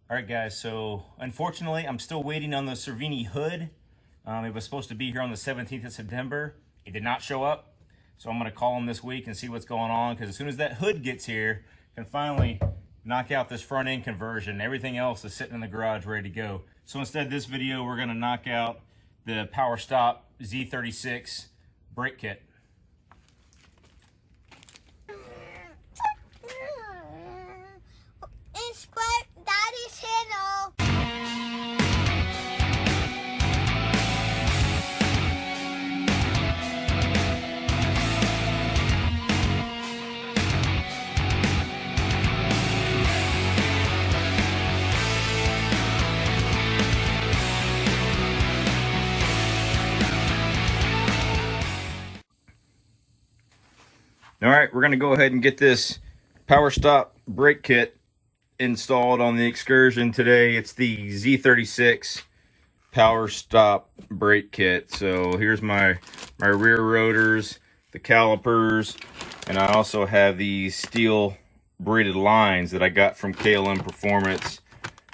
All right, guys, so unfortunately, I'm still waiting on the Cervini hood. It was supposed to be here on the 17th of September. It did not show up, so I'm going to call him this week and see what's going on, because as soon as that hood gets here, I can finally knock out this front end conversion. Everything else is sitting in the garage ready to go. So instead, this video, we're going to knock out the Powerstop Z36 brake kit. Daddy's channel. All right, we're going to go ahead and get this Powerstop brake kit installed on the Excursion today. It's the Z36 Powerstop brake kit. So here's my rear rotors, the calipers, and I also have these steel braided lines that I got from KLM Performance.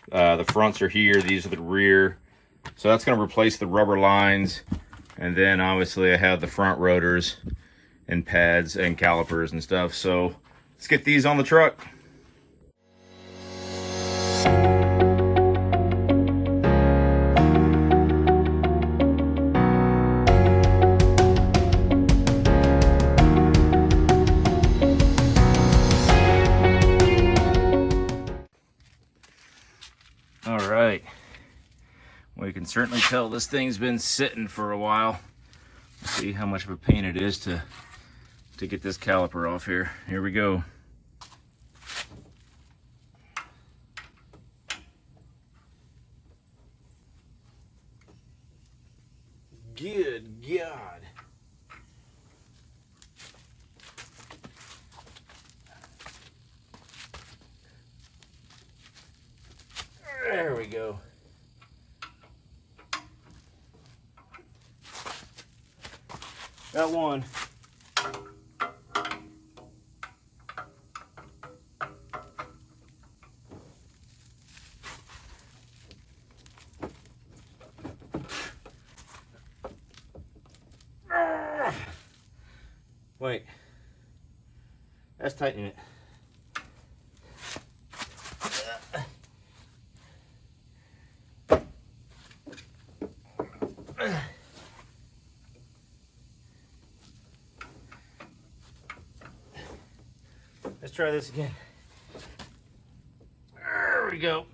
The fronts are here, these are the rear. So that's going to replace the rubber lines. And then obviously I have the front rotors and pads and calipers and stuff. So let's get these on the truck. All right, well, you can certainly tell this thing's been sitting for a while. Let's see how much of a pain it is to get this caliper off here. Here we go. Good God. There we go. Got one. Wait, that's tightening it. Let's try this again. There we go.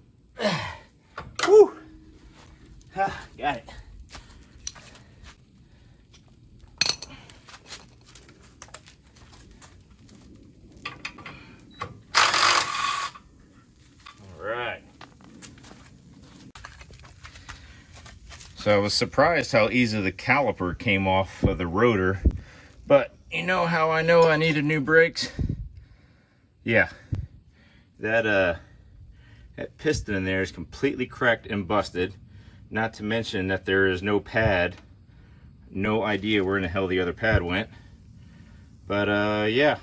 Woo! Ah, got it. All right. So I was surprised how easy the caliper came off of the rotor, but you know how I know I needed new brakes? Yeah, that piston in there is completely cracked and busted. Not to mention that there is no pad. No idea where in the hell the other pad went. But yeah,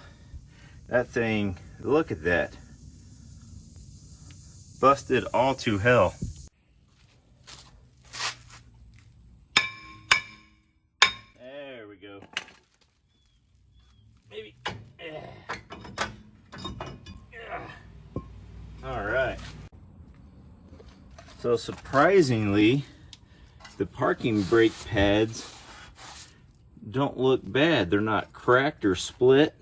that thing, look at that. Busted all to hell. There we go. Maybe. All right. So surprisingly, the parking brake pads don't look bad. They're not cracked or split.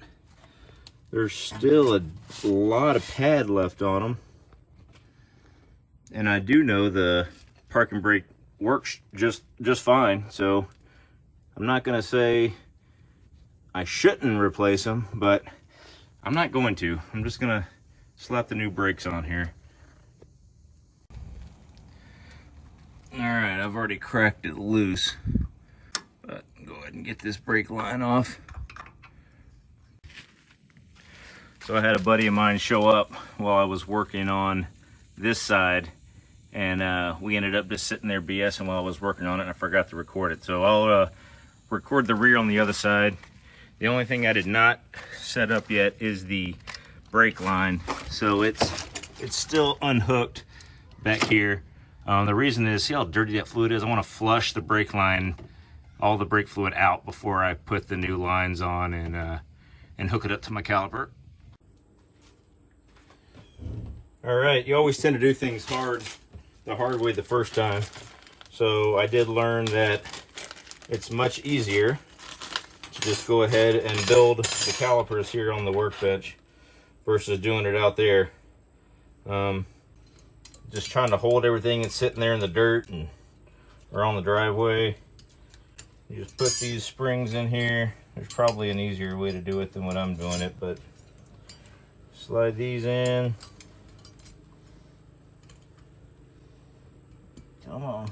There's still a lot of pad left on them. And I do know the parking brake works just fine. So I'm not gonna say I shouldn't replace them, but I'm not going to. I'm just gonna slap the new brakes on here. All right, I've already cracked it loose, but go ahead and get this brake line off. So I had a buddy of mine show up while I was working on this side, and we ended up just sitting there BSing while I was working on it, and I forgot to record it. So I'll record the rear on the other side. The only thing I did not set up yet is the brake line, so it's still unhooked. back here. The reason is, see how dirty that fluid is? I want to flush the brake line, all the brake fluid out before I put the new lines on and hook it up to my caliper. All right, you always tend to do things the hard way the first time. So I did learn that it's much easier to just go ahead and build the calipers here on the workbench versus doing it out there. Just trying to hold everything that's sitting there in the dirt or on the driveway. You just put these springs in here. There's probably an easier way to do it than what I'm doing it, but slide these in. Come on.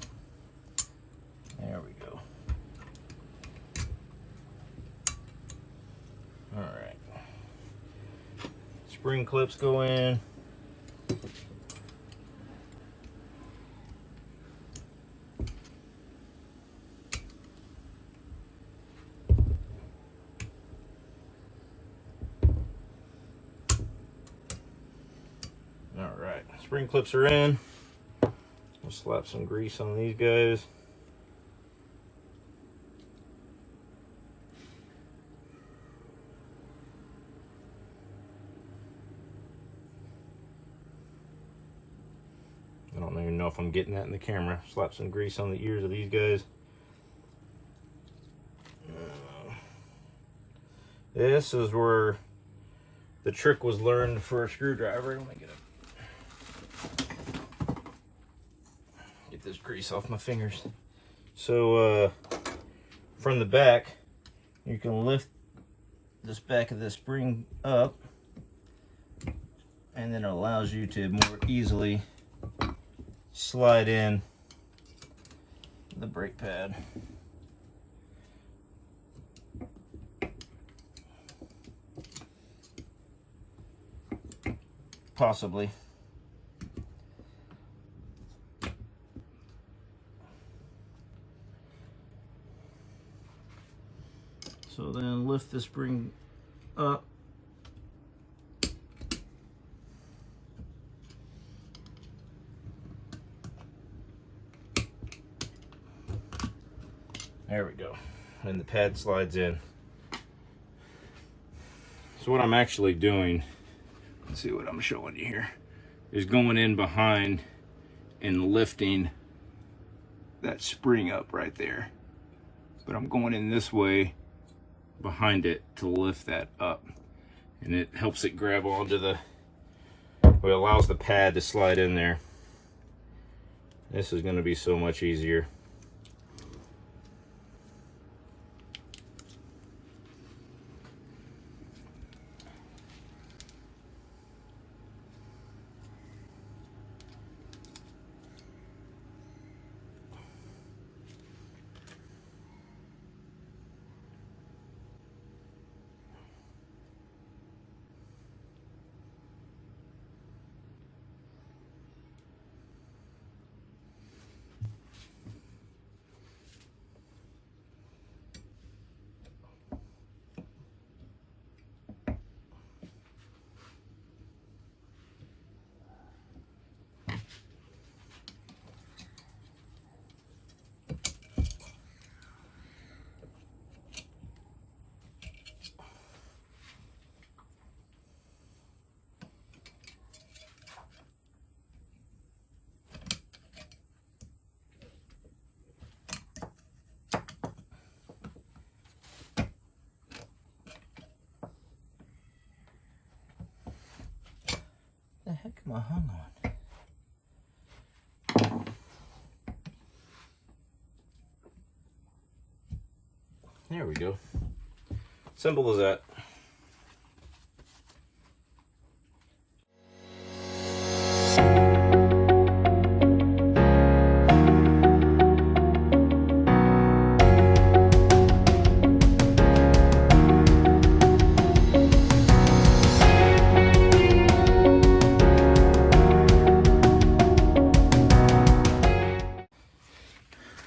There we go. All right. Spring clips go in. All right, spring clips are in. We'll slap some grease on these guys. I don't even know if I'm getting that in the camera. Slap some grease on the ears of these guys. This is where the trick was learned for a screwdriver. Let me get this grease off my fingers. So from the back, you can lift this back of the spring up, and then it allows you to more easily slide in the brake pad. Possibly. So then lift the spring up. There we go. And the pad slides in. So what I'm actually doing, let's see what I'm showing you here, is going in behind and lifting that spring up right there. But I'm going in this way behind it to lift that up. And it helps it grab onto the, well, it allows the pad to slide in there. This is going to be so much easier. The heck am I hung on? There we go. Simple as that.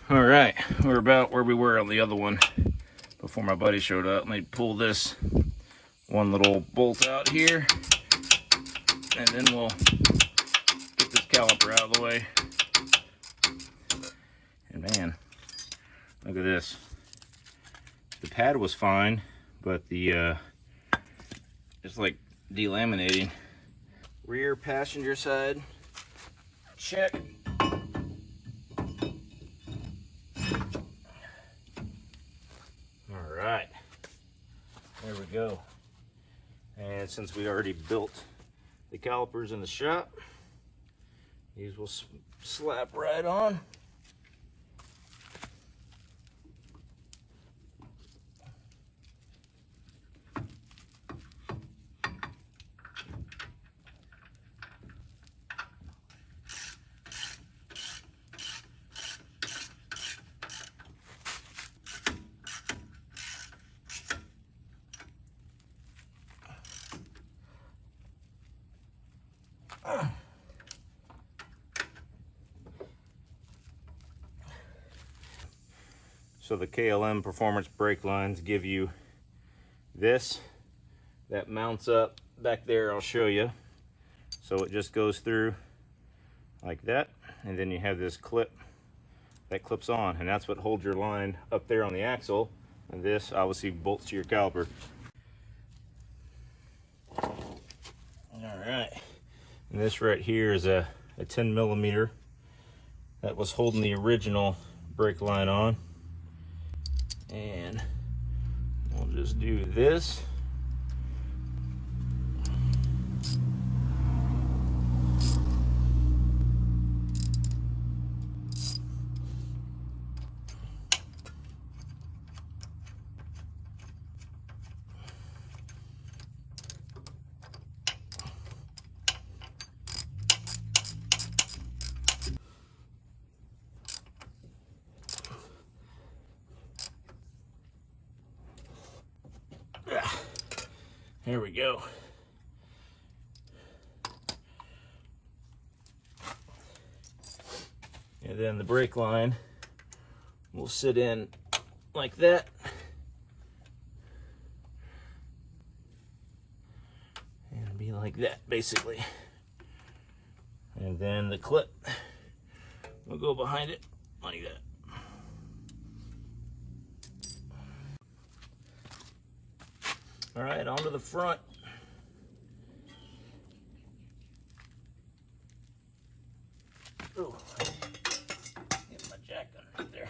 All right, we're about where we were on the other one before my buddy showed up. Let me pull this one little bolt out here, and then we'll get this caliper caliper out of the way. And man, look at this. The pad was fine, but the it's like delaminating. Rear passenger side, check. All right, there we go. And since we already built the calipers in the shop, these will slap right on. So the KLM performance brake lines give you this that mounts up back there. I'll show you. So it just goes through like that, and then you have this clip that clips on, and that's what holds your line up there on the axle, and this obviously bolts to your caliper. All right, and this right here is a 10 millimeter that was holding the original brake line on. And we'll just do this. There we go. And then the brake line will sit in like that. And be like that, basically. And then the clip will go behind it like that. All right, onto the front. Ooh, get my jack underneath there.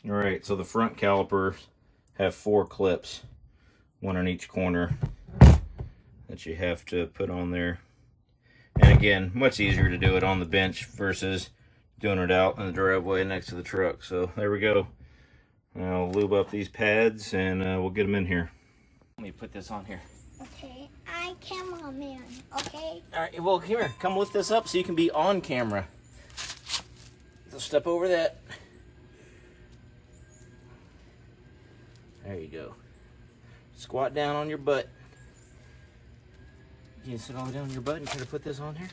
Alright, so the front calipers have 4 clips, one on each corner, that you have to put on there. And again, much easier to do it on the bench versus doing it out in the driveway next to the truck. So there we go. I'll lube up these pads and we'll get them in here. Let me put this on here. Okay, I cameraman, okay? Alright, well here, come lift this up so you can be on camera. So step over that. There you go. Squat down on your butt. You can sit all the way down on your butt and try to put this on here.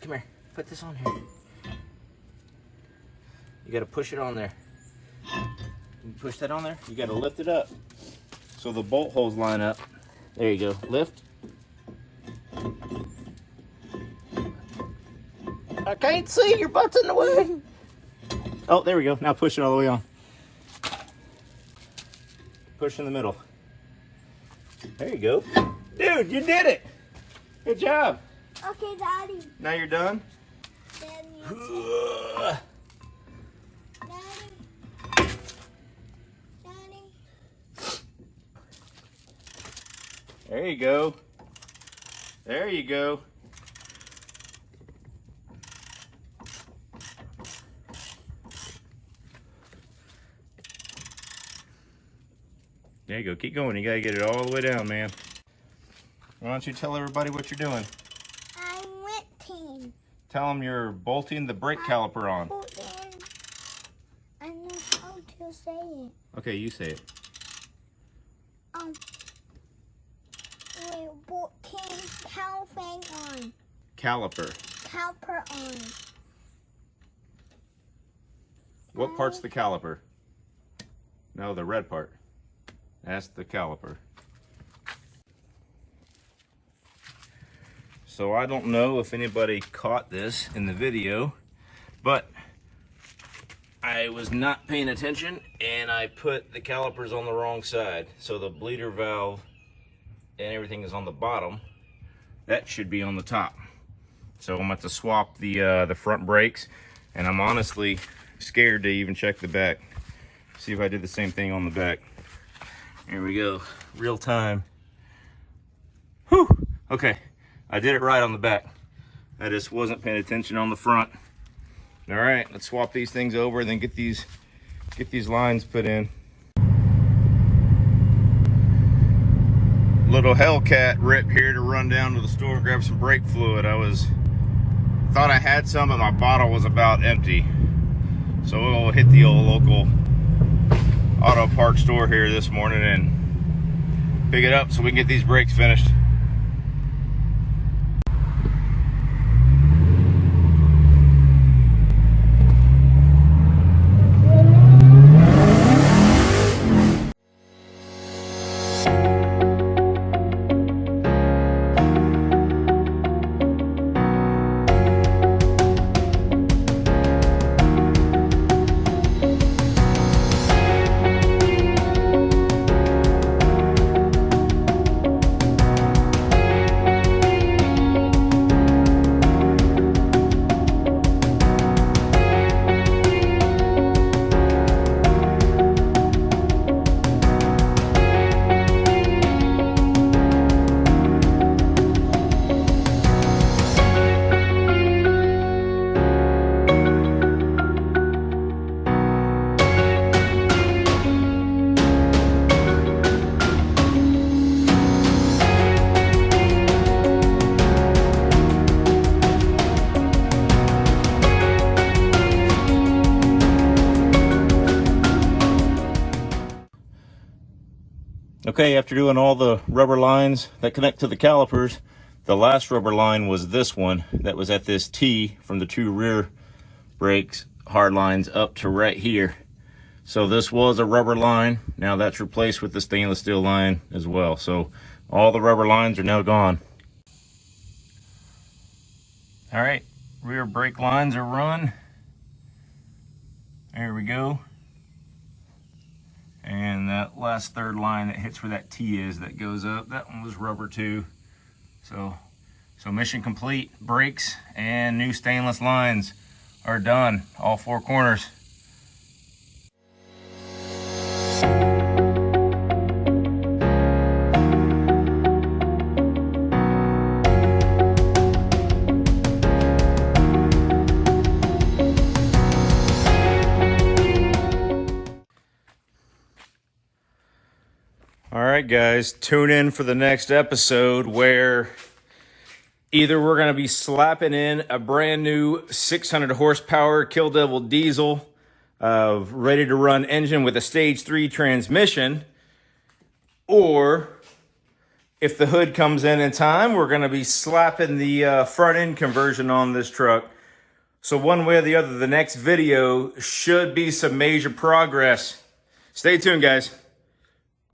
Come here, put this on here. You gotta push it on there. You push that on there, you gotta lift it up so the bolt holes line up. There you go, lift. I can't see, your butt's in the way. Oh, there we go, now push it all the way on. Push in the middle. There you go. Dude, you did it. Good job. Okay, Daddy. Now you're done? Daddy. There you go. There you go. There you go. Keep going. You got to get it all the way down, man. Why don't you tell everybody what you're doing? I'm wetting. Tell them you're bolting the brake caliper on. I know how to say it. Okay, you say it. We're bolting caliper on. Caliper. Caliper on. What part's the caliper? No, the red part. That's the caliper. So I don't know if anybody caught this in the video, but I was not paying attention and I put the calipers on the wrong side. So the bleeder valve and everything is on the bottom. That should be on the top. So I'm going to swap the front brakes, and I'm honestly scared to even check the back. See if I did the same thing on the back. Here we go, real time. Whew, okay, I did it right on the back. I just wasn't paying attention on the front. All right, let's swap these things over and then get these lines put in. Little Hellcat rip here to run down to the store and grab some brake fluid. Thought I had some, but my bottle was about empty. So we'll hit the old local auto parts store here this morning and pick it up so we can get these brakes finished. Okay, after doing all the rubber lines that connect to the calipers, the last rubber line was this one that was at this T from the two rear brakes hard lines up to right here. So this was a rubber line. Now that's replaced with the stainless steel line as well. So all the rubber lines are now gone. All right, rear brake lines are run. There we go. And that last third line that hits where that T is that goes up, that one was rubber too. So mission complete. Brakes and new stainless lines are done, all four corners. All right, guys, tune in for the next episode where either we're going to be slapping in a brand new 600 horsepower Kill Devil diesel ready to run engine with a stage 3 transmission, or if the hood comes in time, we're going to be slapping the front end conversion on this truck. So one way or the other, the next video should be some major progress. Stay tuned, guys.